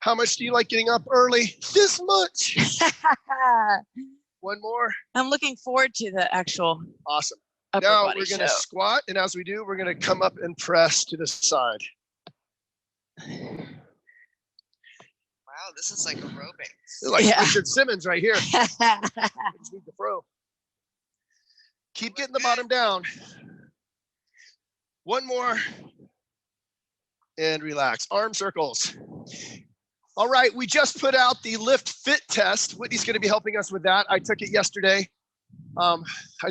How much do you like getting up early? This much. One more. I'm looking forward to the actual. Awesome. Upper Now body we're going to show. squat, and as we do, we're going to come up and press to the side. Wow, this is like aerobics. Like Yeah. Richard Simmons right here. Just need the throw. Keep getting the bottom down. One more. And relax. Arm circles. All right, we just put out the Lift Fit test. Whitney's going to be helping us with that. I took it yesterday. I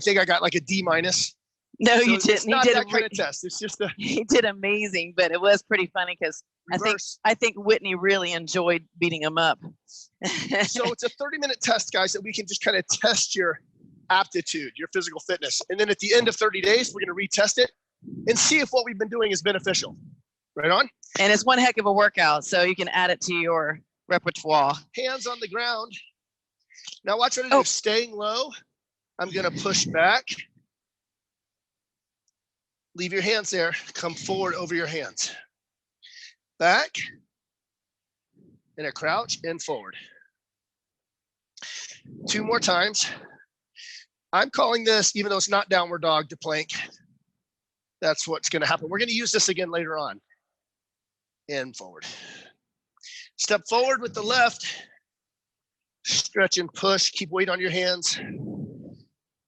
think I got like a D-. No, so you didn't. It's not that kind of test. It's just a He did amazing, but it was pretty funny because I think Whitney really enjoyed beating him up. So it's a 30-minute test, guys, that we can just kind of test your aptitude, your physical fitness. And then at the end of 30 days, we're going to retest it and see if what we've been doing is beneficial. Right on? And it's one heck of a workout, so you can add it to your repertoire. Hands on the ground. Now watch what I do. Staying low. I'm going to push back. Leave your hands there. Come forward over your hands. Back. In a crouch and forward. 2 more times. I'm calling this, even though it's not downward dog, to plank. That's what's going to happen. We're going to use this again later on. And forward. Step forward with the left. Stretch and push. Keep weight on your hands.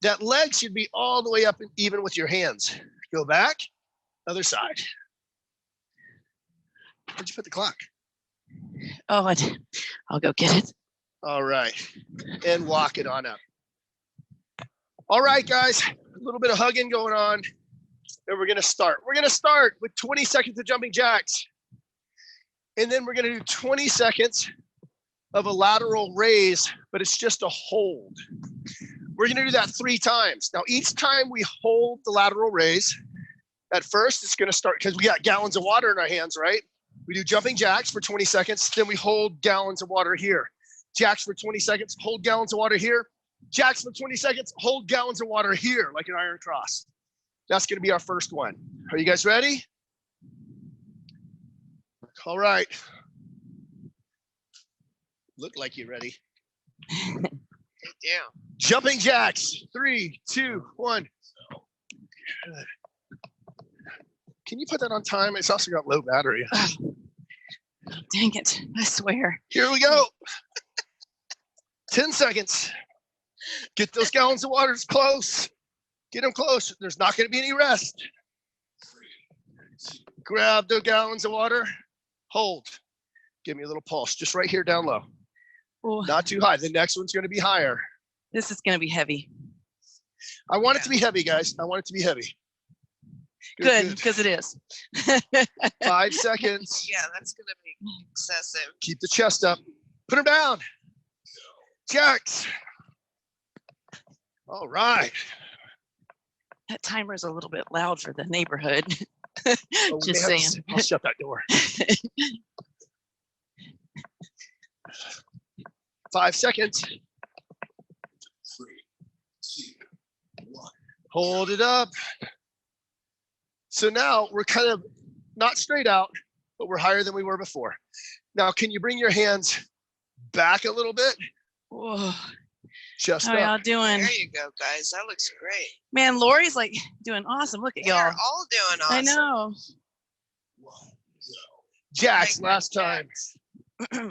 That leg should be all the way up and even with your hands. Go back. Other side. Where'd you put the clock? Oh, I'll go get it. All right. And walk it on up. All right, guys. A little bit of hugging going on. And we're going to start. We're going to start with 20 seconds of jumping jacks. And then we're going to do 20 seconds of a lateral raise, but it's just a hold. We're going to do that 3 times. Now, each time we hold the lateral raise, at first it's going to start, because we got gallons of water in our hands, right? We do jumping jacks for 20 seconds, then we hold gallons of water here. Jacks for 20 seconds, hold gallons of water here. Jacks for 20 seconds, hold gallons of water here, like an iron cross. That's going to be our first one. Are you guys ready? All right. Look like you're ready. Get down. Jumping jacks. 3, 2, 1. Can you put that on time? It's also got low battery. Dang it. I swear. Here we go. 10 seconds. Get those gallons of water close. Get them close. There's not going to be any rest. Grab the gallons of water. Hold. Give me a little pulse. Just right here down low. Ooh, Not too high. The next one's going to be higher. this is going to be heavy. I want it to be heavy, guys. I want it to be heavy. Good, because it is. 5 seconds. Yeah, that's going to be excessive. Keep the chest up. Put them down. Jacks. All right. That timer is a little bit loud for the neighborhood. Oh, Just man, saying. I'll shut that door. 5 seconds. 3, 2, 1. Hold it up. So now we're kind of not straight out, but we're higher than we were before. Now, can you bring your hands back a little bit? Whoa. Chest How y'all up. doing? There you go, guys. That looks great. Man, Lori's like doing awesome. Look at They're y'all. all doing awesome. I know. Jacks, Big last time. jacks. There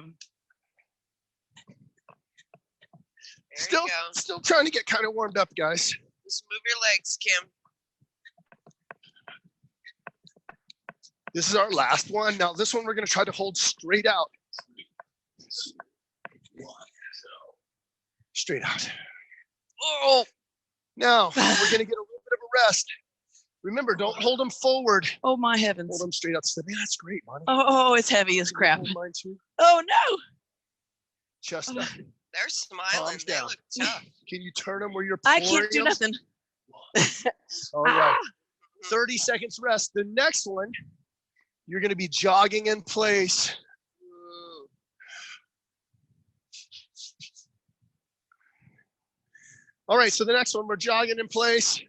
you go. Still trying to get kind of warmed up, guys. Just move your legs, Kim. This is our last one. Now, this one we're going to try to hold straight out. Straight out. Oh, Now, we're going to get a little bit of a rest. Remember, don't hold them forward. oh my Hold heavens. them straight out. Man, that's great, Monty. Oh, it's heavy as crap. Hold mine too. Oh no. Chest up. They're smiling. Palms They down. look tough. Can you turn them where you're I pouring can't do them? nothing. All right. 30 seconds rest. The next one, you're going to be jogging in place. Ooh. All right, so the next one, we're jogging in place.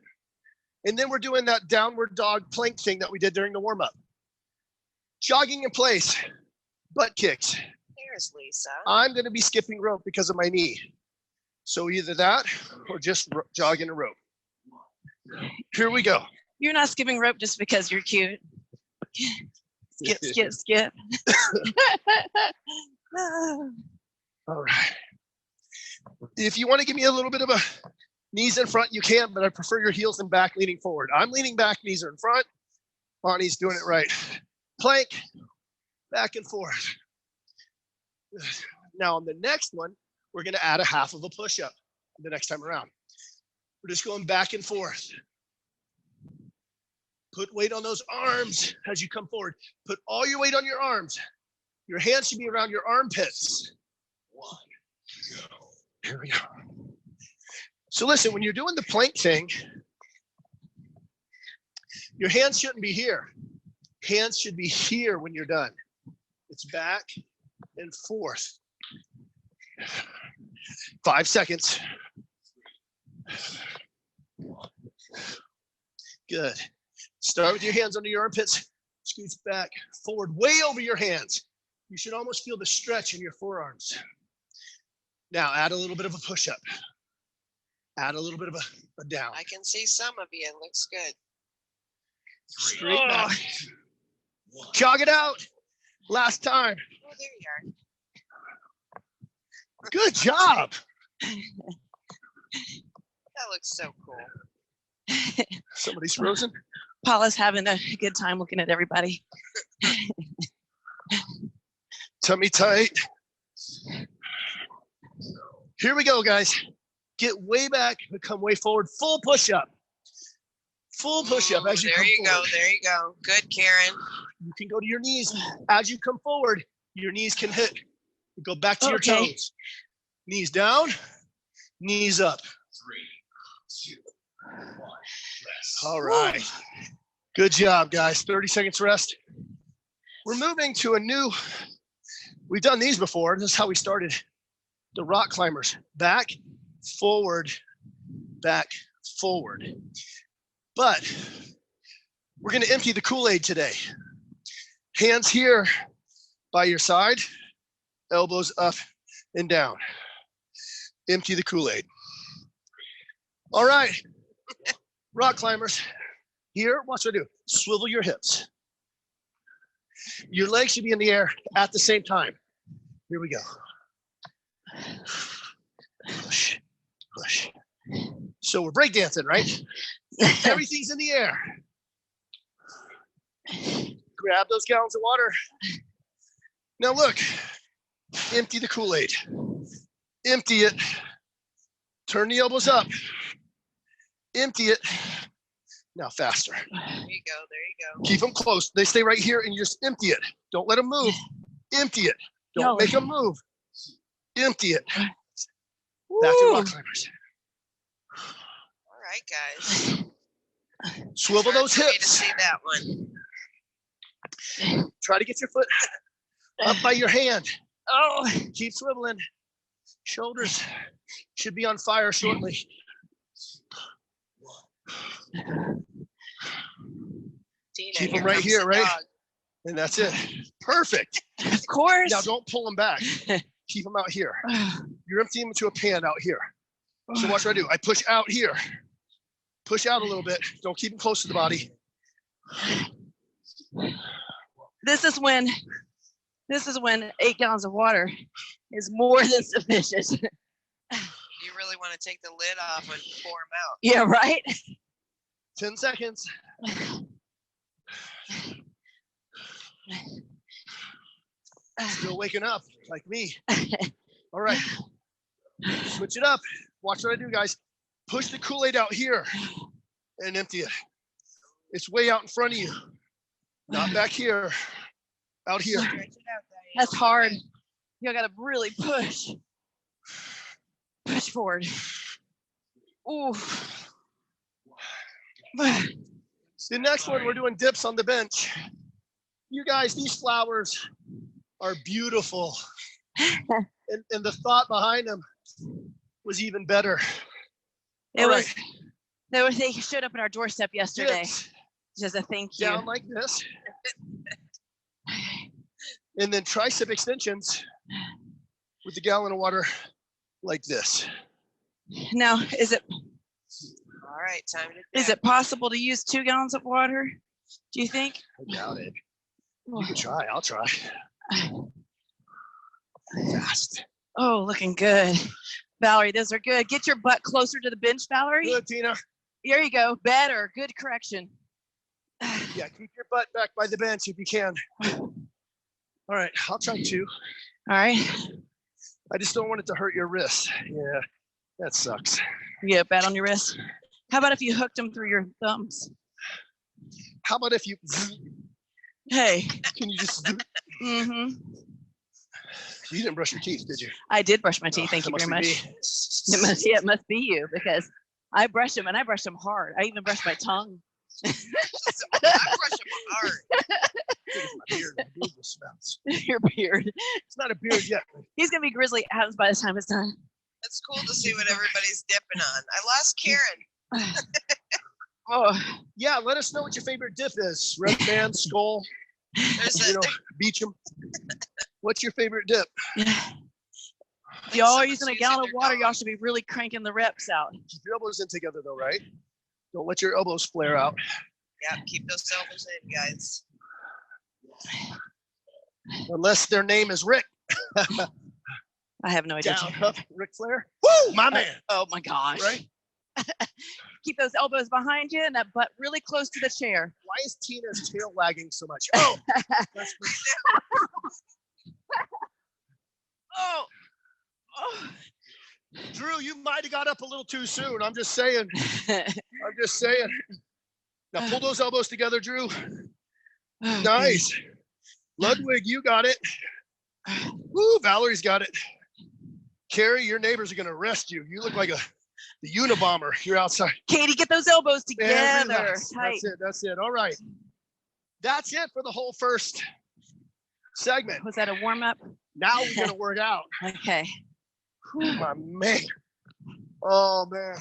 And then we're doing that downward dog plank thing that we did during the warm-up. Jogging in place, butt kicks. There Cheers, Lisa. I'm going to be skipping rope because of my knee. So either that or just jogging a rope. Here we go. You're not skipping rope just because you're cute. Skip, skip, skip. All right. If you want to give me a little bit of a knees in front, you can, but I prefer your heels and back leaning forward. I'm leaning back, knees are in front. Bonnie's doing it right. Plank, back and forth. Now on the next one, we're going to add a half of a push-up the next time around. We're just going back and forth. Put weight on those arms as you come forward. Put all your weight on your arms. Your hands should be around your armpits. One, go. Here we go. So listen, when you're doing the plank thing, your hands shouldn't be here. Hands should be here when you're done. It's back and forth. 5 seconds. Good. Start with your hands under your armpits. Scooch back, forward, way over your hands. You should almost feel the stretch in your forearms. Now add a little bit of a push-up. Add a little bit of a down. I can see some of you. It looks good. Straight back. Jog it out. Last time. Oh, there you are. Good job. That looks so cool. Somebody's frozen. Paula's having a good time looking at everybody. Tummy tight. Here we go, guys. Get way back, come way forward. Full push-up. Full push-up as you come forward. There you go. Good, Karen. You can go to your knees. As you come forward, your knees can hit. Go back to your toes. Knees down, knees up. 3, 2, 1. All right. Good job, guys. 30 seconds rest. We're moving to a new, we've done these before. This is how we started the rock climbers. Back, forward, back, forward. But we're going to empty the Kool-Aid today. Hands here by your side, elbows up and down. Empty the Kool-Aid. All right, rock climbers. Here, watch what I do. Swivel your hips. Your legs should be in the air at the same time. Here we go. Push, push. So we're breakdancing, right? Everything's in the air. Grab those gallons of water. Now look, empty the Kool-Aid. Empty it. Turn the elbows up. Empty it. Now faster. There you go. There you go. Keep them close. They stay right here and you just empty it. Don't let them move. Empty it. Don't make them move. Empty it. Back to rock climbers. All right, guys. Swivel those Hard for me to hips. see that one. Try to get your foot up by your hand. Oh, Keep swiveling. Shoulders should be on fire shortly. Tina, Keep them right here, right? Dog. And that's it. Perfect. of course. Now don't pull them back. Keep them out here. You're emptying them into a pan out here. So watch what I do. I push out here. Push out a little bit. Don't keep them close to the body. This is when 8 gallons of water is more than sufficient. You really want to take the lid off and pour them out. Yeah, right? 10 seconds. Still waking up like me. All right. Switch it up. Watch what I do, guys. Push the Kool-Aid out here and empty it. It's way out in front of you. Not back here. Out here. Stretch it out, Diane. That's hard. You gotta really push. Push forward. Ooh. The next one, we're doing dips on the bench. You guys, these flowers are beautiful. And the thought behind them was even better. They showed up at our doorstep yesterday. Dips Just a thank you. down like this. And then tricep extensions with a gallon of water like this. Now, is it All right, time to is it possible to use 2 gallons of water? Do you think? I doubt it. You can try. I'll try. Fast. Oh, looking good. Valerie, those are good. Get your butt closer to the bench, Valerie. Good, Tina. There you go. Better. Good correction. Yeah, keep your butt back by the bench if you can. All right, I'll try 2. All right. I just don't want it to hurt your wrist. Yeah, that sucks. You get bad on your wrist. How about if you hooked them through your thumbs? How about if you, Hey. can you just, Mm-hmm. you didn't brush your teeth, did you? I did brush my teeth. Oh, Thank that you very must much. be me. It must be you because I brush them and I brush them hard. I even brush my tongue. I brush them hard. It's my beard. My beard just smells. Your beard. It's not a beard yet. He's gonna be Grizzly Adams by the time it's done. It's cool to see what everybody's dipping on. I lost Karen. Oh, Yeah, let us know what your favorite dip is. Red band, skull, There's you a, know, beach 'em. What's your favorite dip? if y'all are someone's using a using gallon of their water, dog. y'all should be really cranking the reps out. Keep your elbows in together though, right? Don't let your elbows flare out. Yeah, keep those elbows in, guys. Unless their name is Rick. I have no idea. Down, up, Ric Flair. Woo, my man. Oh my gosh. Right? Keep those elbows behind you and that butt really close to the chair. Why is Tina's tail wagging so much? Oh, that's Oh. Oh. Drew, you might have got up a little too soon. I'm just saying. I'm just saying. Now pull those elbows together, Drew. Oh, Nice. Ludwig, you got it. Woo, Valerie's got it. Carrie, your neighbors are going to arrest you. You look like the Unabomber. You're outside. Katie, get those elbows Yeah, together. relax. Tight. That's it. That's it. All right. That's it for the whole first segment. Was that a warm up? Now we're going to work out. Okay. Whew, my man. Oh, man.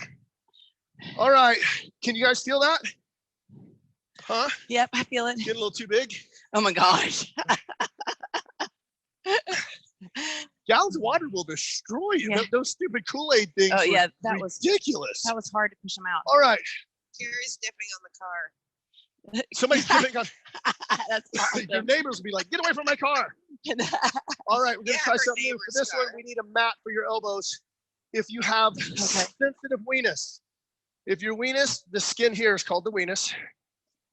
All right. Can you guys feel that? Huh? Yep, I feel it. Getting a little too big? Oh my gosh. Gallons of water will destroy you. Yeah. Those stupid Kool-Aid things Oh were yeah, that was ridiculous. hard to push them out. All right. Carrie's dipping on the car. Somebody's giving on. That's Your awesome. neighbors will be like, get away from my car. All right, we're going to Yeah, try her something new. For neighbor's this one, car. we need a mat for your elbows. If you have sensitive weenus. If your weenus, the skin here is called the weenus.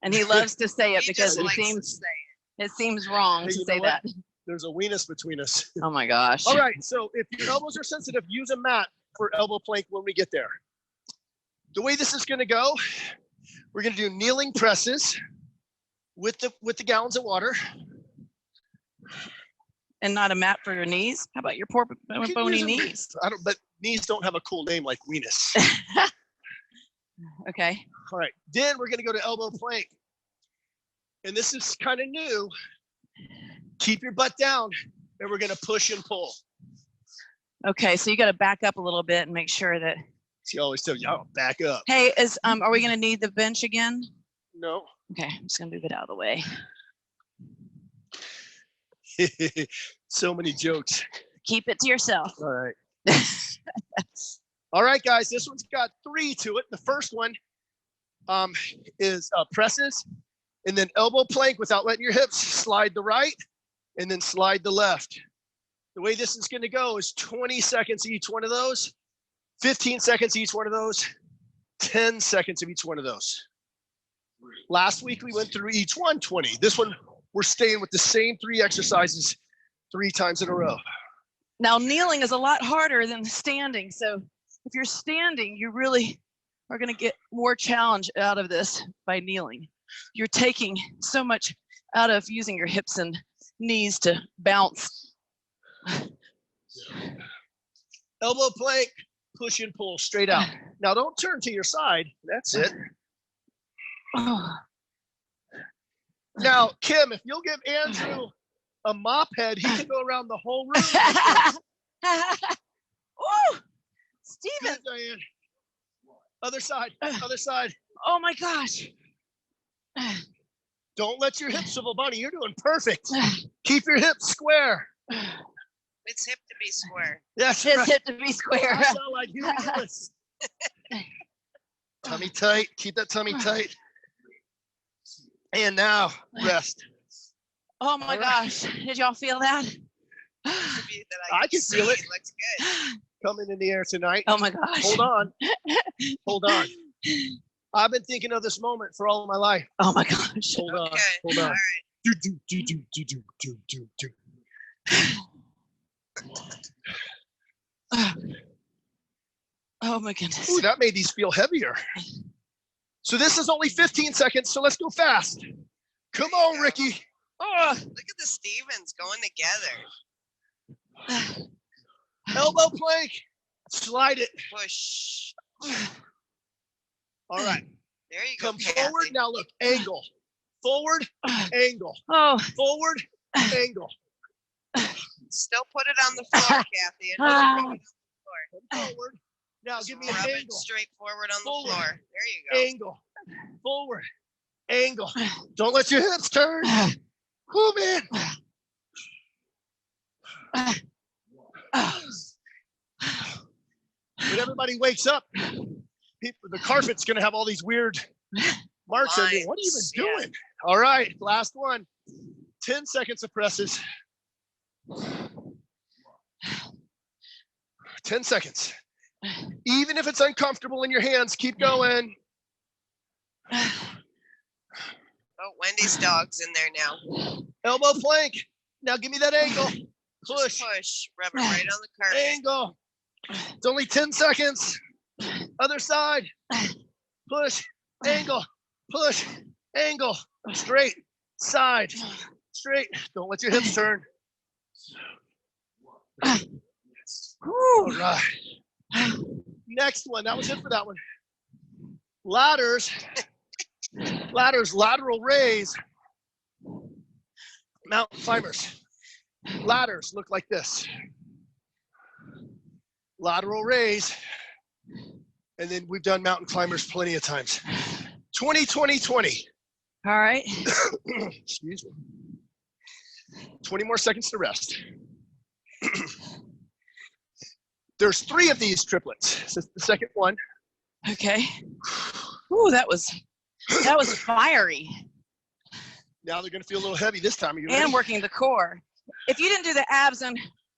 And he loves to say it He because just it likes to seems say it seems wrong Hey, to you say know what? that. There's a weenus between us. Oh my gosh. All right, so if your elbows are sensitive, use a mat for elbow plank when we get there. The way this is going to go, we're going to do kneeling presses with the gallons of water. And not a mat for your knees? How about your poor You can bony use 'em. knees? But knees don't have a cool name like weenus. Okay. All right, then we're going to go to elbow plank. And this is kind of new. Keep your butt down, and we're going to push and pull. Okay, so you got to back up a little bit and make sure that. She always tells you, oh, back up. Hey, are we gonna need the bench again? No. Okay, I'm just gonna move it out of the way. So many jokes. Keep it to yourself. All right. All right, guys, this one's got 3 to it. The first one is presses, and then elbow plank without letting your hips slide the right, and then slide the left. The way this is going to go is 20 seconds each one of those, 15 seconds each one of those, 10 seconds of each one of those. Last week, we went through each one 20. This one, we're staying with the same 3 exercises 3 times in a row. Now kneeling is a lot harder than standing. So if you're standing, you really are gonna get more challenge out of this by kneeling. You're taking so much out of using your hips and knees to bounce. Elbow plank, push and pull straight out. Now don't turn to your side. That's it. Oh. Now, Kim, if you'll give Andrew a mop head, he can go around the whole room. Ooh, Steven. Good, Diane. Other side, other side. Oh my gosh. Don't let your hips swivel, buddy. You're doing perfect. Keep your hips square. It's hip to be square. Yes, It's right. hip to be square. I sound like Huey Lewis. Tummy tight. Keep that tummy tight. And now rest. Oh my gosh. Did y'all feel that? I can feel it. Looks good. Coming in the air tonight. Oh my gosh. Hold on. Hold on. I've been thinking of this moment for all of my life. Oh my gosh. Hold on. Okay. Hold on. All right. Oh my goodness. Ooh, that made these feel heavier. So this is only 15 seconds, so let's go fast. Come on, Ricky. Look at the Stevens going together. Elbow plank. Slide it. Push. All right. There you go. Come forward. Now look. Angle. Forward. Angle. Oh. Forward. Angle. Still put it on the floor, Kathy. Another Come forward. Now Just give me an rub it angle. straight forward on Forward. the floor. There you go. Angle. Forward. Angle. Don't let your hips turn. Oh, man. When everybody wakes up, the carpet's going to have all these weird marks on it. What are you even doing? All right, last one. 10 seconds of presses. 10 seconds. Even if it's uncomfortable in your hands, keep going. Oh, Wendy's dog's in there now. Elbow plank. Now give me that angle. Push. Push. Rub it right on the carpet. Angle. It's only 10 seconds. Other side. Push. Angle. Push. Angle. Straight. Side. Straight. Don't let your hips turn. All right. Next one. That was it for that one. Ladders. Ladders. Lateral raise. Mountain climbers. Ladders look like this. Lateral raise. And then we've done mountain climbers plenty of times. 20, 20, 20. All right. Excuse me. 20 more seconds to rest. There's 3 of these triplets. This is the second one. Okay. Ooh, that was fiery. Now they're going to feel a little heavy this time. Are you And ready? working the core. If you didn't do the abs and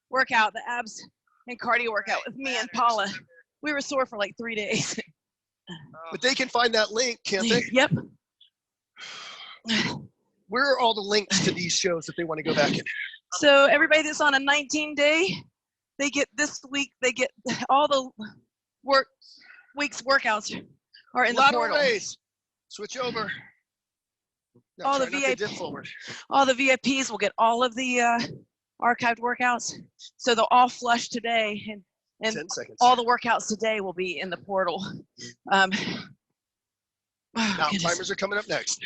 workout, the abs and cardio workout with me and Paula, we were sore for like 3 days. But they can find that link, can't they? Yep. Where are all the links to these shows if they want to go back in? So everybody that's on a 19-day, they get this week, they get all the week's workouts are in the Lateral portal. raise. Switch over. Now All the try not to VIP dip forward. All the VIPs will get all of the archived workouts. So they'll all flush today, and 10 seconds. all the workouts today will be in the portal. Mountain climbers are coming up next.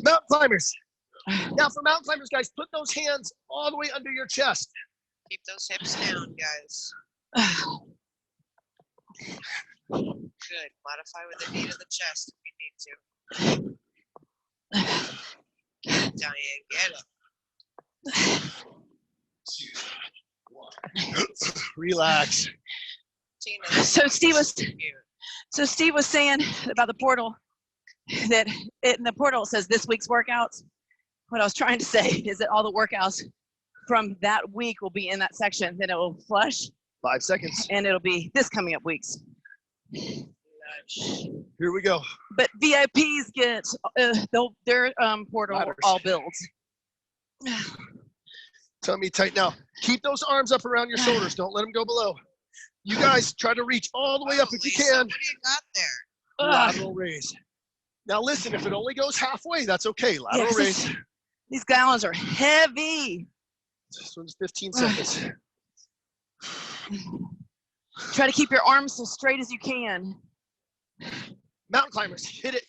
Mountain climbers. Now for mountain climbers, guys, put those hands all the way under your chest. Keep those hips down, guys. Good. Modify with the knee to the chest if you need to. Diane, get it. Relax. Tina, So Steve was cute. So Steve was saying about the portal that in the portal it says this week's workouts. What I was trying to say is that all the workouts from that week will be in that section. Then it will flush, 5 seconds. and it'll be this coming up weeks. Here we go. But VIPs get their portal Ladders. all builds. Tummy tight now. Keep those arms up around your shoulders. Don't let them go below. You guys try to reach all the way up if you Lisa, can. What do you got there? Lateral raise. Now listen, if it only goes halfway, that's okay. Lateral Yes. raise. These gallons are heavy. This one's 15 seconds. Try to keep your arms as straight as you can. Mountain climbers, hit it.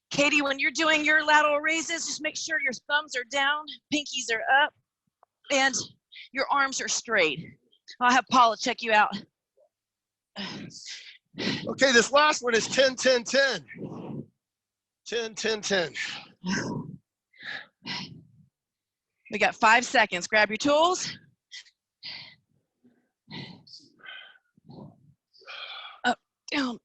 Katie, when you're doing your lateral raises, just make sure your thumbs are down, pinkies are up, and your arms are straight. I'll have Paula check you out. Okay, this last one is 10, 10, 10. 10, 10, 10. We got 5 seconds. Grab your tools. Up, down.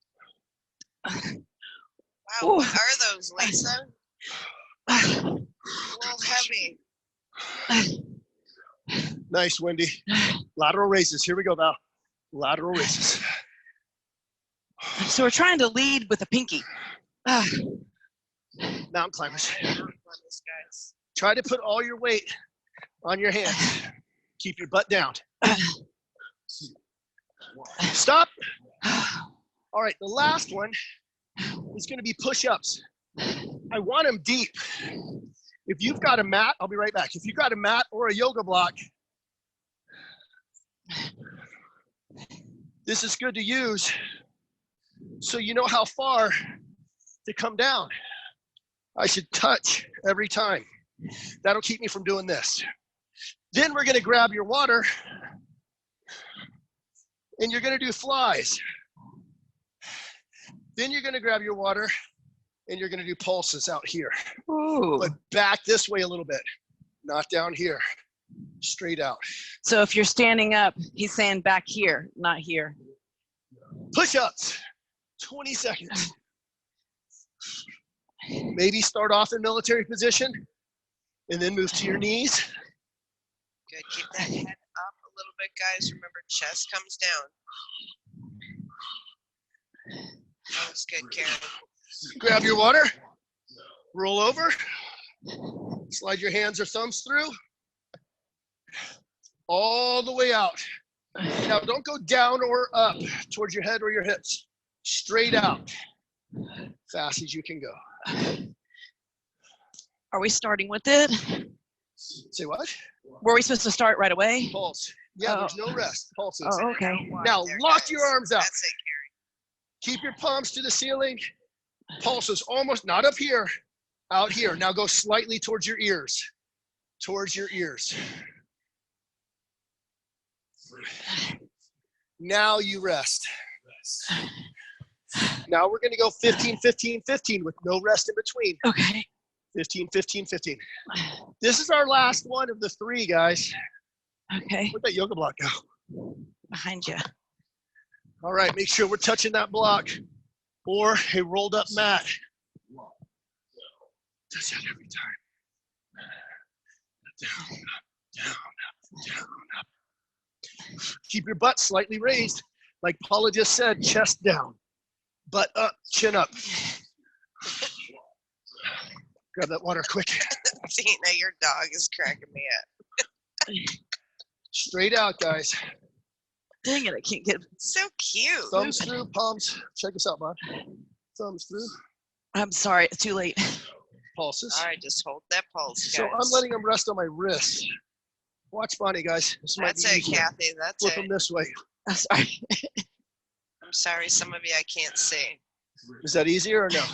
Wow, what are those, Lisa? A little heavy. Nice, Wendy. Lateral raises. Here we go, Val. Lateral raises. So we're trying to lead with a pinky. Mountain climbers. Guys. Try to put all your weight on your hands. Keep your butt down. Stop. All right, the last one is going to be push-ups. I want them deep. If you've got a mat, I'll be right back. If you've got a mat or a yoga block, this is good to use so you know how far to come down. I should touch every time. That'll keep me from doing this. Then we're going to grab your water and you're going to do flies. Then you're going to grab your water and you're going to do pulses out here. Ooh. But back this way a little bit, not down here, straight out. So if you're standing up, he's saying back here, not here. Push-ups, 20 seconds. Maybe start off in military position and then move to your knees. Good. Keep that head up a little bit, guys. Remember, chest comes down. That was good, Karen. Grab your water, roll over, slide your hands or thumbs through, all the way out. Now don't go down or up towards your head or your hips. Straight out, fast as you can go. Are we starting with it? Say what? Were we supposed to start right away? Pulse. Yeah, there's no rest. Pulses. Oh, okay. Now There, lock guys. your arms out. That's it, Karen. Keep your palms to the ceiling. Pulses almost, not up here, out here. Now go slightly towards your ears. Towards your ears. Now you rest. Now we're going to go 15, 15, 15 with no rest in between. Okay. 15, 15, 15. This is our last one of the 3, guys. Okay. Where'd that yoga block go? Behind you. All right, make sure we're touching that block or a rolled up mat. Touch that every time. Down, up, down, up, down, up. Keep your butt slightly raised. Like Paula just said, chest down, butt up, chin up. Grab that water quick. Tina, your dog is cracking me up. Straight out, guys. Dang it, I can't get. So cute. Thumbs through, palms. Check this out, Bob. Thumbs through. I'm sorry, it's too late. Pulses. All right, just hold that pulse, guys. So I'm letting them rest on my wrist. Watch Bonnie, guys. This might That's be it, easier. Kathy. That's Flip it. them this way. I'm sorry. I'm sorry, some of you I can't see. Is that easier or no?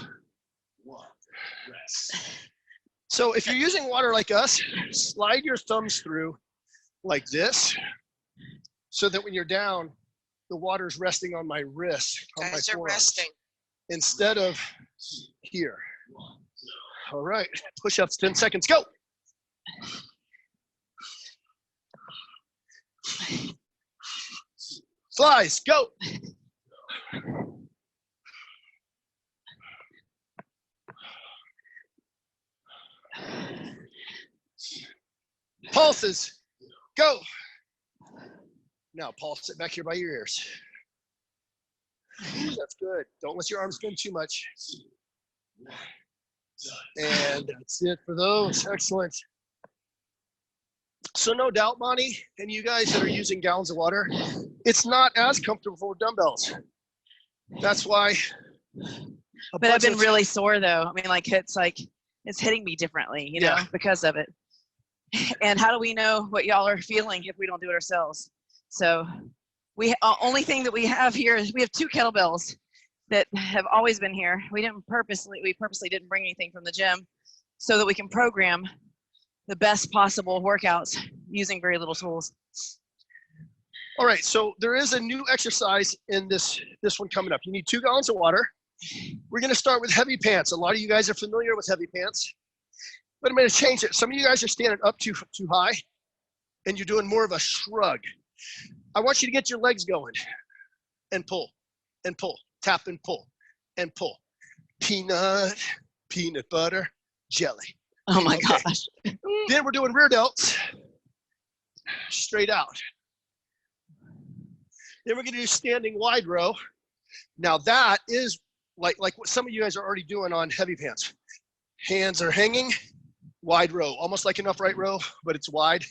So if you're using water like us, slide your thumbs through like this so that when you're down, the water's resting on my wrist, on Guys my are forearms, resting. instead of here. All right, push-ups, 10 seconds, go. Flies, go. Pulses, go. Now pulse it back here by your ears. Ooh, that's good. Don't let your arms bend too much. And that's it for those. Excellent. So no doubt, Bonnie, and you guys that are using gallons of water, it's not as comfortable with dumbbells. That's why. But I've been really sore though. I mean, like it's hitting me differently, you know, because of it. And how do we know what y'all are feeling if we don't do it ourselves? So only thing that we have here is we have 2 kettlebells that have always been here. We purposely didn't bring anything from the gym so that we can program the best possible workouts using very little tools. All right, so there is a new exercise in this one coming up. You need 2 gallons of water. We're gonna start with heavy pants. A lot of you guys are familiar with heavy pants. But I'm going to change it. Some of you guys are standing up too high, and you're doing more of a shrug. I want you to get your legs going and pull, tap and pull, and pull. Peanut butter, jelly. Oh my Okay. gosh. Then we're doing rear delts, straight out. Then we're going to do standing wide row. Now that is like what some of you guys are already doing on heavy pants. Hands are hanging, wide row, almost like an upright row, but it's wide.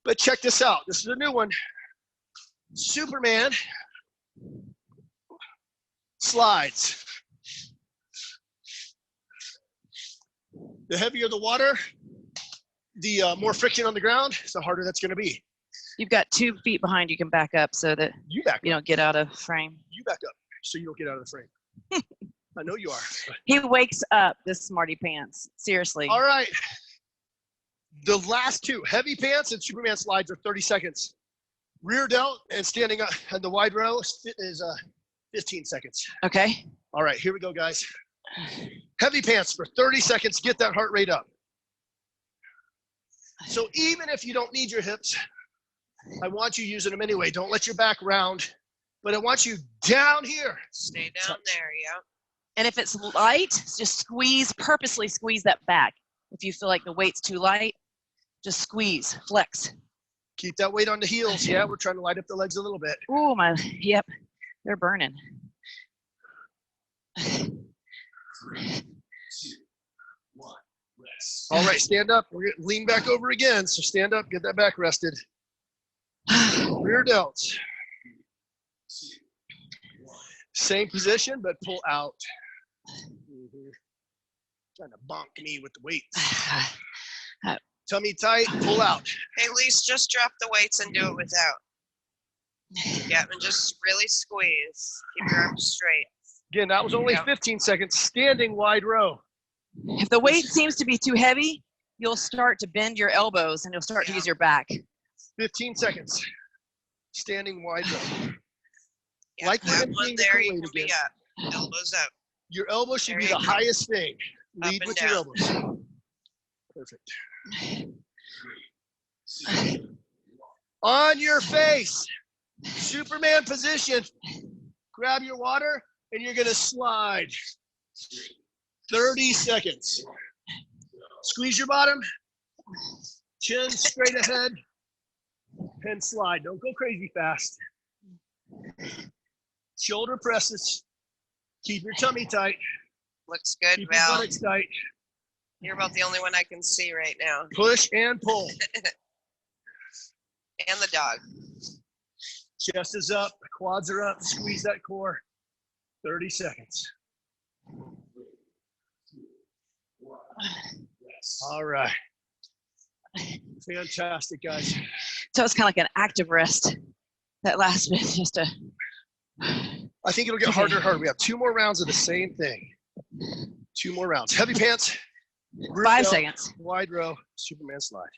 But check this out. This is a new one. Superman slides. The heavier the water, the more friction on the ground, the harder that's going to be. You've got 2 feet behind you can back up so that You back you up. don't get out of frame. You back up so you don't get out of the frame. I know you are. He wakes up, this smarty pants. Seriously. All right. The last 2, heavy pants and Superman slides, are 30 seconds. Rear delt and standing up and the wide row is 15 seconds. Okay. All right, here we go, guys. Heavy pants for 30 seconds. Get that heart rate up. So even if you don't need your hips, I want you using them anyway. Don't let your back round, but I want you down here. Stay down there, yeah. And if it's light, just purposely squeeze that back. If you feel like the weight's too light, just squeeze, flex. Keep that weight on the heels. Yeah, we're trying to light up the legs a little bit. Oh my, yep, they're burning. All right, stand up. We're going to lean back over again. So stand up, get that back rested. Rear delts. Same position, but pull out. Trying to bonk me with the weights. Tummy tight, pull out. Hey, Lise, just drop the weights and do it without. Yeah, and just really squeeze. Keep your arms straight. Again, that was only 15 seconds. Standing wide row. If the weight seems to be too heavy, you'll start to bend your elbows and you'll start to use your back. 15 seconds. Standing wide row. Yeah, Like that we're one emptying the there, you Kool-Aid can be again. up. Elbows up. Your elbows should There be you the go. highest thing. Up Lead and with your down. elbows. Perfect. On your face. Superman position. Grab your water and you're going to slide. 30 seconds. Squeeze your bottom. Chin straight ahead. And slide. Don't go crazy fast. Shoulder presses. Keep your tummy tight. Looks good, Keep your Val. buttocks tight. You're about the only one I can see right now. Push and pull. And the dog. Chest is up. Quads are up. Squeeze that core. 30 seconds. All right. Fantastic, guys. So it's kind of like an active rest. That last bit, just a. I think it'll get harder and harder. We have 2 more rounds of the same thing. 2 more rounds. Heavy pants. 5 seconds. Wide row. Superman slide.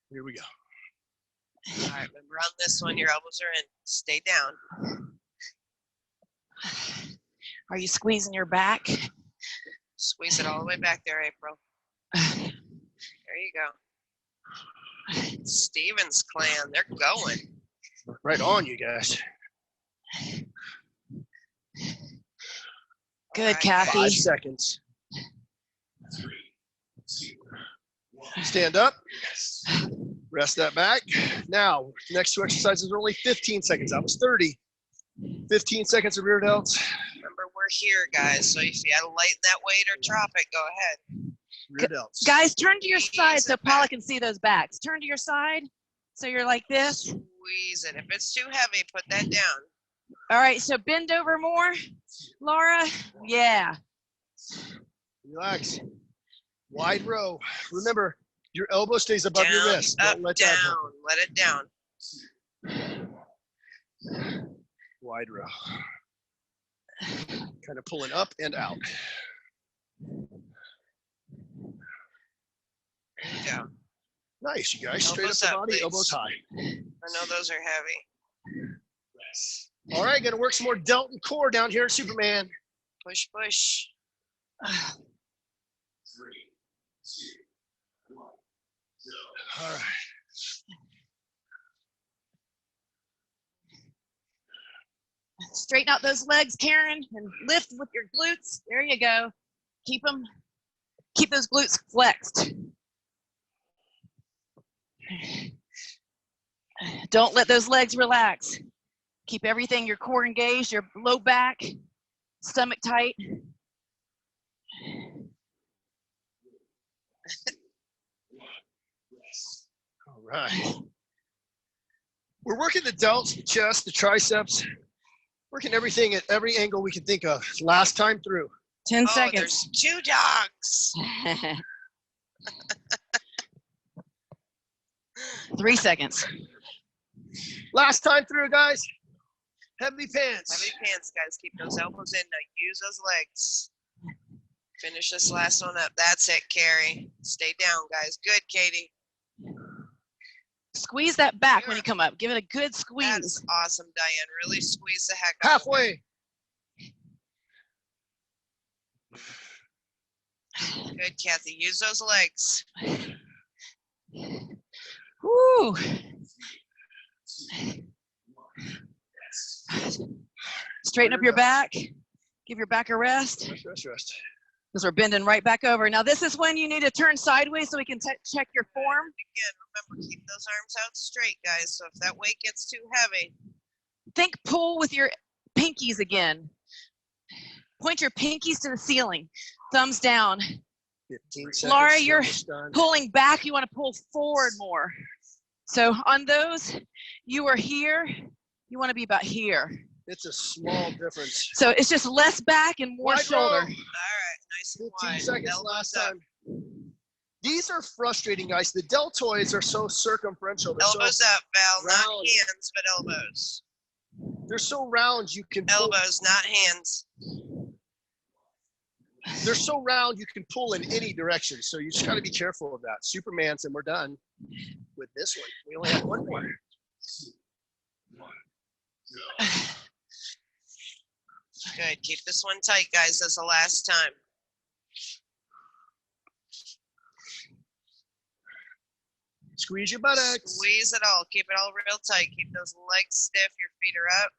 Here we go. All right, remember on this one, your elbows are in. Stay down. Are you squeezing your back? Squeeze it all the way back there, April. There you go. Stevens clan, they're going. Right on, you guys. Good, Right. Kathy. 5 seconds. Stand up. Rest that back. Now, next 2 exercises are only 15 seconds. That was 30. 15 seconds of rear delts. Remember, we're here, guys. So if you got to lighten that weight or drop it, go ahead. Rear delts. Guys, turn to your Squeeze side so it Paula back. can see those backs. Turn to your side so you're like this. Squeeze it. If it's too heavy, put that down. All right, so bend over more. Laura, yeah. Relax. Wide row. Remember, your elbow stays above your Down, wrist. up, Don't let down. that go. Let it down. Wide row. Kind of pulling up and out. There you go. Nice, you guys. Straight up Elbows the up, body, please. elbows high. I know those are heavy. All right, gonna work some more delt and core down here at Superman. Push, push. All right. Straighten out those legs, Karen, and lift with your glutes. There you go. Keep those glutes flexed. Don't let those legs relax. Keep everything, your core engaged, your low back, stomach tight. All right. We're working the delts, the chest, the triceps, working everything at every angle we can think of. Last time through. 10 Oh, seconds. there's 2 jogs. 3 seconds. Last time through, guys. Heavy pants. Heavy pants, guys. Keep those elbows in. Now use those legs. Finish this last one up. That's it, Carrie. Stay down, guys. Good, Katie. Squeeze that back when you come up. Give it a good squeeze. That's awesome, Diane. Really squeeze the heck out of it. Halfway. Good, Kathy. Use those legs. Woo. Straighten up your back. Give your back a rest. Rest. Because we're bending right back over. Now this is when you need to turn sideways so we can check your form. Again, remember, keep those arms out straight, guys. So if that weight gets too heavy. Think pull with your pinkies again. Point your pinkies to the ceiling. Thumbs down. 15 seconds. Laura, you're done. pulling back. You want to pull forward more. So on those, you are here. You want to be about here. It's a small difference. So it's just less back and more Wide shoulder. All right, nice and 15 wide. seconds Elbows last up. time. These are frustrating, guys. The deltoids are so circumferential. They're Elbows so up, Val. Not round. hands, but elbows. They're so round you can pull. Elbows, not hands. They're so round you can pull in any direction. So you just got to be careful of that. Superman's, and we're done with this one. We only have one more. Good. Keep this one tight, guys. That's the last time. Squeeze your buttocks. Squeeze it all. Keep it all real tight. Keep those legs stiff. Your feet are up.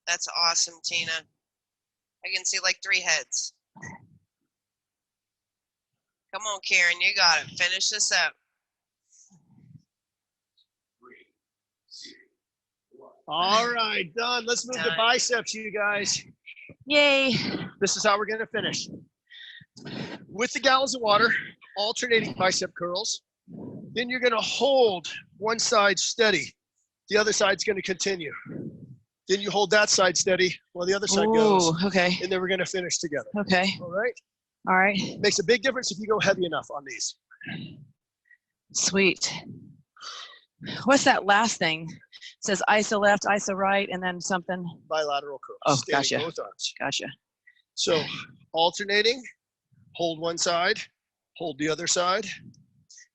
That's awesome, Tina. I can see like 3 heads. Come on, Karen. You got it. Finish this up. All right, done. Let's move to biceps, you guys. Yay. This is how we're going to finish. With the gallons of water, alternating bicep curls. Then you're going to hold one side steady. The other side's going to continue. Then you hold that side steady while the other side goes. Okay. And then we're going to finich together. Okay. All right? All right. Makes a big difference if you go heavy enough on these. Sweet. What's that last thing? It says iso left, iso right, and then something. Bilateral curls. Oh, Standing gotcha. both arms. Gotcha. So alternating, hold one side, hold the other side,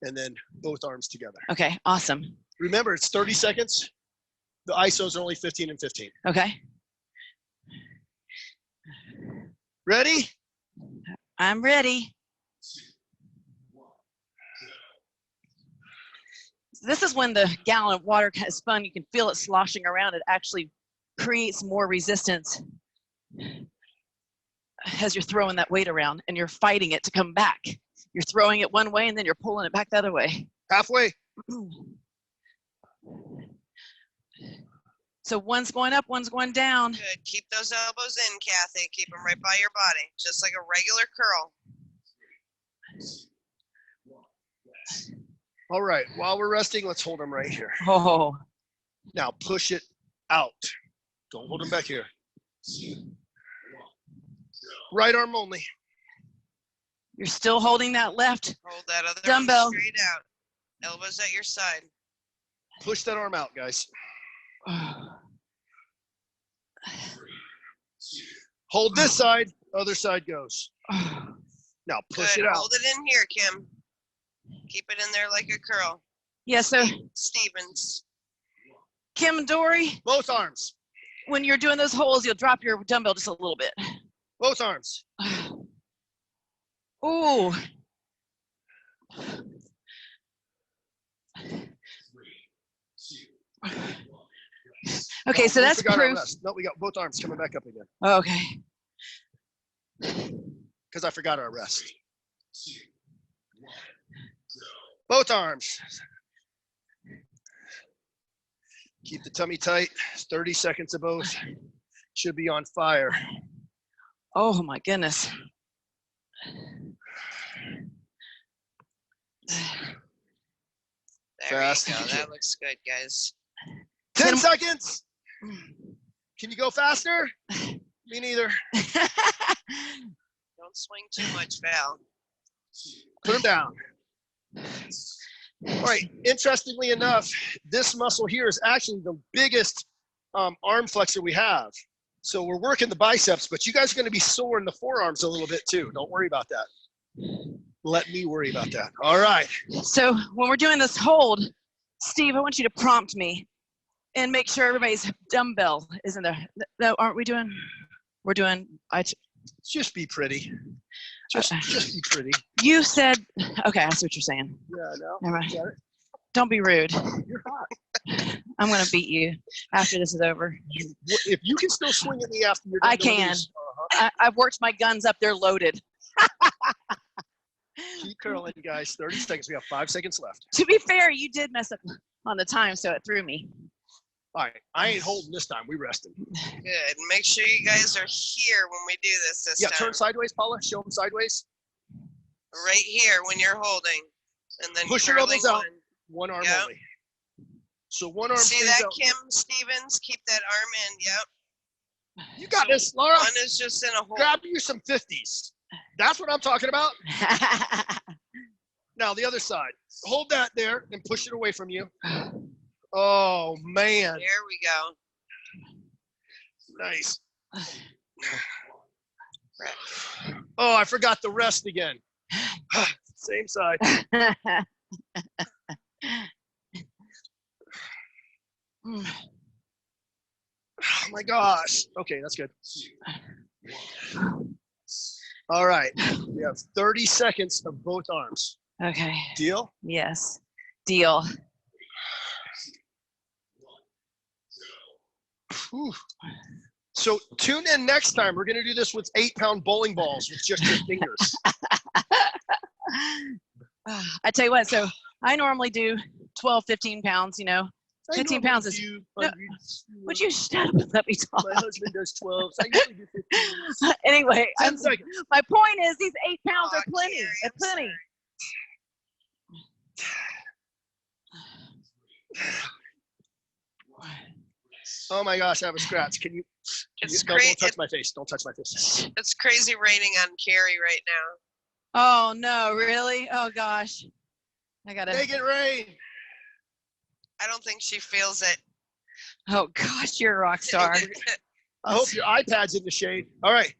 and then both arms together. Okay, awesome. Remember, it's 30 seconds. The isos are only 15 and 15. Okay. Ready? I'm ready. This is when the gallon of water is spun. You can feel it sloshing around. It actually creates more resistance as you're throwing that weight around and you're fighting it to come back. You're throwing it one way and then you're pulling it back the other way. Halfway. So one's going up, one's going down. Good. Keep those elbows in, Kathy. Keep them right by your body, just like a regular curl. All right, while we're resting, let's hold them right here. Oh. Now push it out. Don't hold them back here. Right arm only. You're still holding that left Hold that other dumbbell. arm straight out. Elbows at your side. Push that arm out, guys. Hold this side, other side goes. Now push Good. it out. Hold it in here, Kim. Keep it in there like a curl. Yeah, so Stevens. Kim and Dory, Both arms. when you're doing those holds, you'll drop your dumbbell just a little bit. Both arms. Ooh. Okay, so that's proof. No, we got both arms coming back up again. Okay. Because I forgot our rest. Both arms. Keep the tummy tight. 30 seconds of both. Should be on fire. Oh my goodness. There Fast. you go. That looks good, guys. 10 seconds. Can you go faster? Me neither. Don't swing too much, Val. Put him down. All right. Interestingly enough, this muscle here is actually the biggest arm flexor we have. So we're working the biceps, but you guys are going to be sore in the forearms a little bit too. Don't worry about that. Let me worry about that. All right. So when we're doing this hold, Steve, I want you to prompt me and make sure everybody's dumbbell is in there. That aren't we doing? We're doing. Just be pretty. Just be pretty. You said. Okay, I see what you're saying. Yeah, I know. Never mind. Don't be rude. You're hot. I'm gonna beat you after this is over. If you can still swing at me after you're done I doing can. these, I've worked my guns up. They're loaded. Keep curling, guys. 30 seconds. We have 5 seconds left. To be fair, you did mess up on the time, so it threw me. All right. I ain't holding this time. We rested. Good. Make sure you guys are here when we do this Yeah, time. turn sideways, Paula. Show them sideways. Right here when you're holding. And then Push your elbows out. One arm Yep. only. So one arm. See stays that, out. Kim Stevens? Keep that arm in. Yep. You got this, Laura. One is just in a hold. Grab you some 50s. That's what I'm talking about. Now the other side. Hold that there and push it away from you. Oh man. There we go. Nice. Oh, I forgot the rest again. Same side. Oh my gosh. Okay, that's good. All right. We have 30 seconds of both arms. Okay. Deal? Yes. Deal. Whew. So tune in next time. We're going to do this with 8-pound bowling balls with just your fingers. I tell you what, so I normally do 12, 15 pounds, 15 pounds is. No, would you shut up and let me talk? My husband does 12. So I usually do 15. Anyway, 10 seconds. my point is these 8 pounds Oh, are plenty. Carrie, They're I'm plenty. Oh my gosh, I have a scratch. Can you? No, don't touch my face. Don't touch my face. It's crazy raining on Carrie right now. Oh no, really? Oh gosh. I gotta. Make it rain. I don't think she feels it. Oh gosh, you're a rock star. I hope your iPad's in the shade. All right.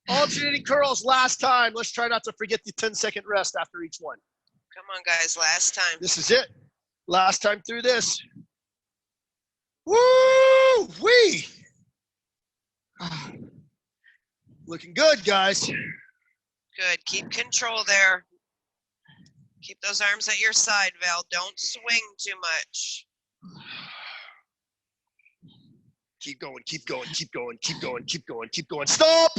Alternating curls last time. Let's try not to forget the 10-second rest after each one. Come on, guys. Last time. This is it. Last time through this. Woo! Wee! Looking good, guys. Good. Keep control there. Keep those arms at your side, Val. Don't swing too much. Keep going, keep going, keep going, keep going, keep going, keep going. Stop!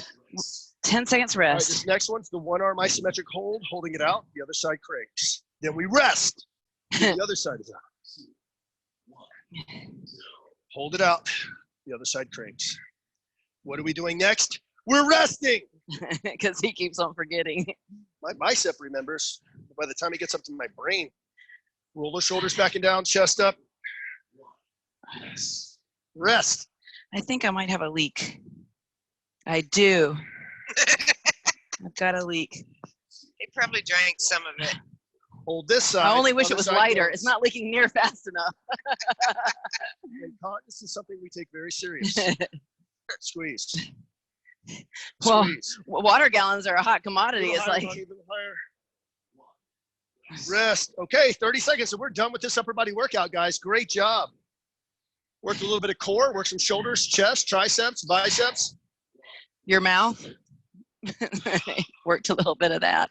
10 seconds All right, rest. this next one's the one arm isometric hold, holding it out. The other side cranks. Then we rest. The other side is out. Hold it out. The other side cranks. What are we doing next? We're resting. Because he keeps on forgetting. My bicep remembers. By the time it gets up to my brain. Roll the shoulders back and down, chest up. Rest. I think I might have a leak. I do. I've got a leak. He probably drank some of it. Hold this side. I only wish it other was side lighter. goes. It's not leaking near fast enough. This is something we take very serious. Squeeze. Well, Squeeze. water gallons are a hot commodity. It's like, Even higher. Rest. Okay, 30 seconds, and we're done with this upper body workout, guys. Great job. Work a little bit of core, work some shoulders, chest, triceps, biceps. your mouth. Worked a little bit of that.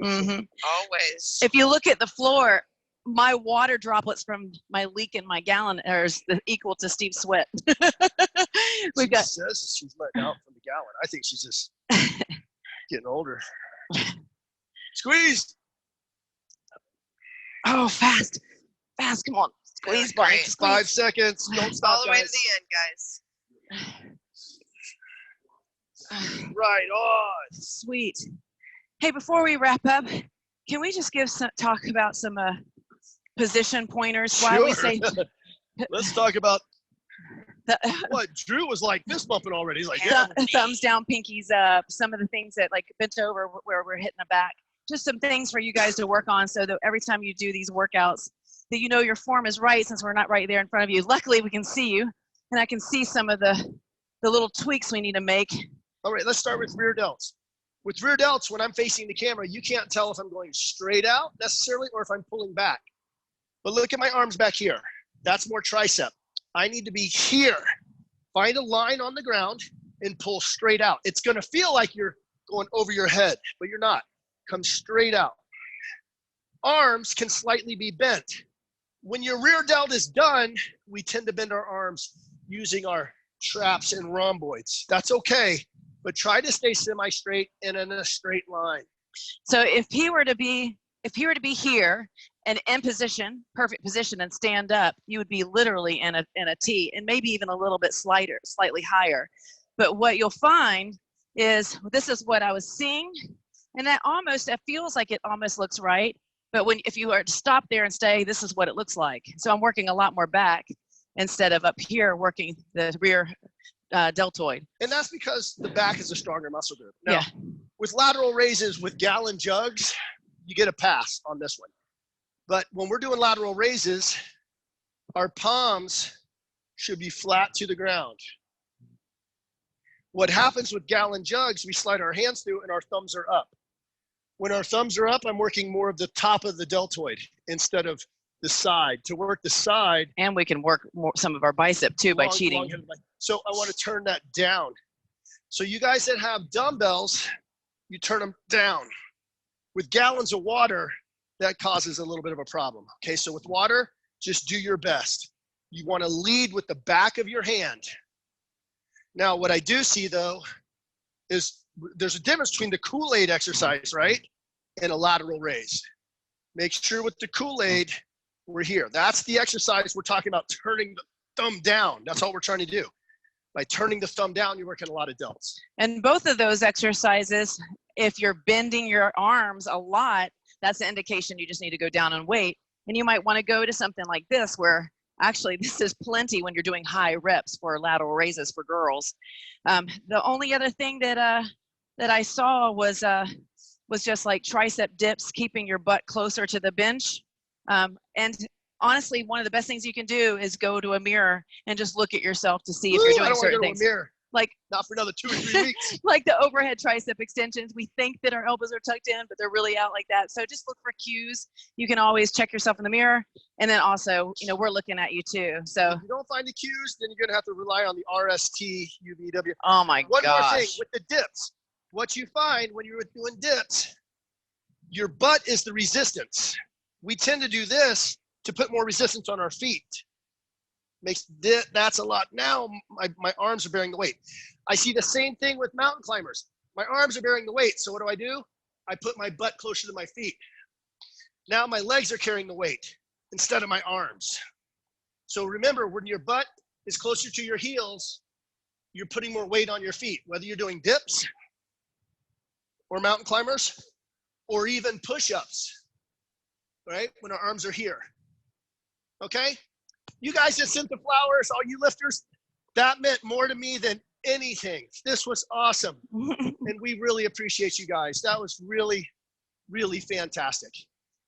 Always. If you look at the floor, my water droplets from my leak in my gallon are equal to Steve's sweat. She says she's letting out from the gallon. I think she's just getting older. Squeeze. Oh, fast. Come on. Squeeze, Bonnie. Great. Squeeze. 5 seconds. Don't stop, All the way to guys. the end, guys. Right on. Sweet. Hey, before we wrap up, can we just talk about some position pointers? Why we say Let's talk about what Drew was like fist bumping already. He's like, yeah. Thumbs down, pinkies up. Some of the things that like bent over where we're hitting the back. Just some things for you guys to work on, so that every time you do these workouts, that you know your form is right, since we're not right there in front of you. Luckily, we can see you, and I can see some of the little tweaks we need to make. All right, let's start with rear delts. With rear delts, when I'm facing the camera, you can't tell if I'm going straight out necessarily or if I'm pulling back. But look at my arms back here. That's more tricep. I need to be here. Find a line on the ground and pull straight out. It's going to feel like you're going over your head, but you're not. Come straight out. Arms can slightly be bent. When your rear delt is done, we tend to bend our arms using our traps and rhomboids. That's okay, but try to stay semi-straight and in a straight line. So if he were to be here and in position, perfect position, and stand up, you would be literally in a T, and maybe even a little bit slightly higher. But what you'll find is, this is what I was seeing, and it feels like it almost looks right. But if you were to stop there and stay, this is what it looks like. So I'm working a lot more back instead of up here working the rear deltoid. And that's because the back is a stronger muscle group. Now, with lateral raises with gallon jugs, you get a pass on this one. But when we're doing lateral raises, our palms should be flat to the ground. What happens with gallon jugs, we slide our hands through and our thumbs are up. When our thumbs are up, I'm working more of the top of the deltoid instead of the side. To work the side. And we can work some of our bicep too by cheating. So I want to turn that down. So you guys that have dumbbells, you turn them down. With gallons of water, that causes a little bit of a problem. Okay, so with water, just do your best. You want to lead with the back of your hand. Now, what I do see though, is there's a difference between the Kool-Aid exercise, right? And a lateral raise. Make sure with the Kool-Aid, we're here. That's the exercise we're talking about, turning the thumb down. That's all we're trying to do. By turning the thumb down, you're working a lot of delts. And both of those exercises, if you're bending your arms a lot, that's an indication you just need to go down in weight. And you might want to go to something like this, where actually this is plenty when you're doing high reps for lateral raises for girls. The only other thing that I saw was just like tricep dips, keeping your butt closer to the bench. And honestly, one of the best things you can do is go to a mirror and just look at yourself to see if you're doing certain things. Like, not for another 2 or 3 weeks. Like the overhead tricep extensions. We think that our elbows are tucked in, but they're really out like that. So just look for cues. You can always check yourself in the mirror. And then also, we're looking at you too. So if you don't find the cues, then you're going to have to rely on the RST, UVW. Oh my gosh. One more thing with the dips. What you find when you're doing dips, your butt is the resistance. We tend to do this to put more resistance on our feet. That's a lot. Now my arms are bearing the weight. I see the same thing with mountain climbers. My arms are bearing the weight. So what do? I put my butt closer to my feet. Now my legs are carrying the weight instead of my arms. So remember, when your butt is closer to your heels, you're putting more weight on your feet, whether you're doing dips or mountain climbers or even push-ups, right? When our arms are here. Okay? You guys just sent the flowers, all you lifters. That meant more to me than anything. This was awesome. And we really appreciate you guys. That was really, really fantastic.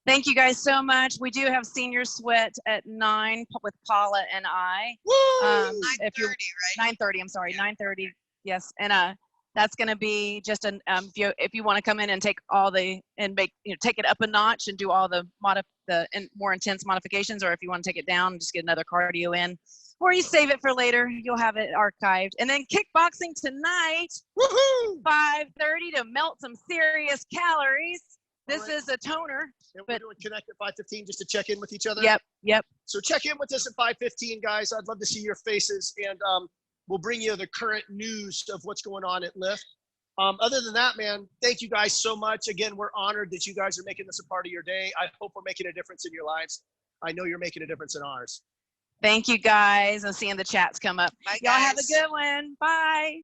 Thank you guys so much. We do have senior sweat at 9 with Paula and I. Woo! 9:30, right? 9:30, I'm sorry, 9:30. Yes. And that's going to be just if you want to come in and take take it up a notch and do all the the more intense modifications, or if you want to take it down, just get another cardio in, or you save it for later. You'll have it archived. And then kickboxing tonight, 5:30 to melt some serious calories. This is a toner. And we're doing Connect at 5:15 just to check in with each other. Yep. So check in with us at 5:15, guys. I'd love to see your faces, and we'll bring you the current news of what's going on at Lift. Other than that, man, thank you guys so much. Again, we're honored that you guys are making this a part of your day. I hope we're making a difference in your lives. I know you're making a difference in ours. Thank you, guys. I'm seeing the chats come up. Bye, Y'all have a guys. good one. Bye.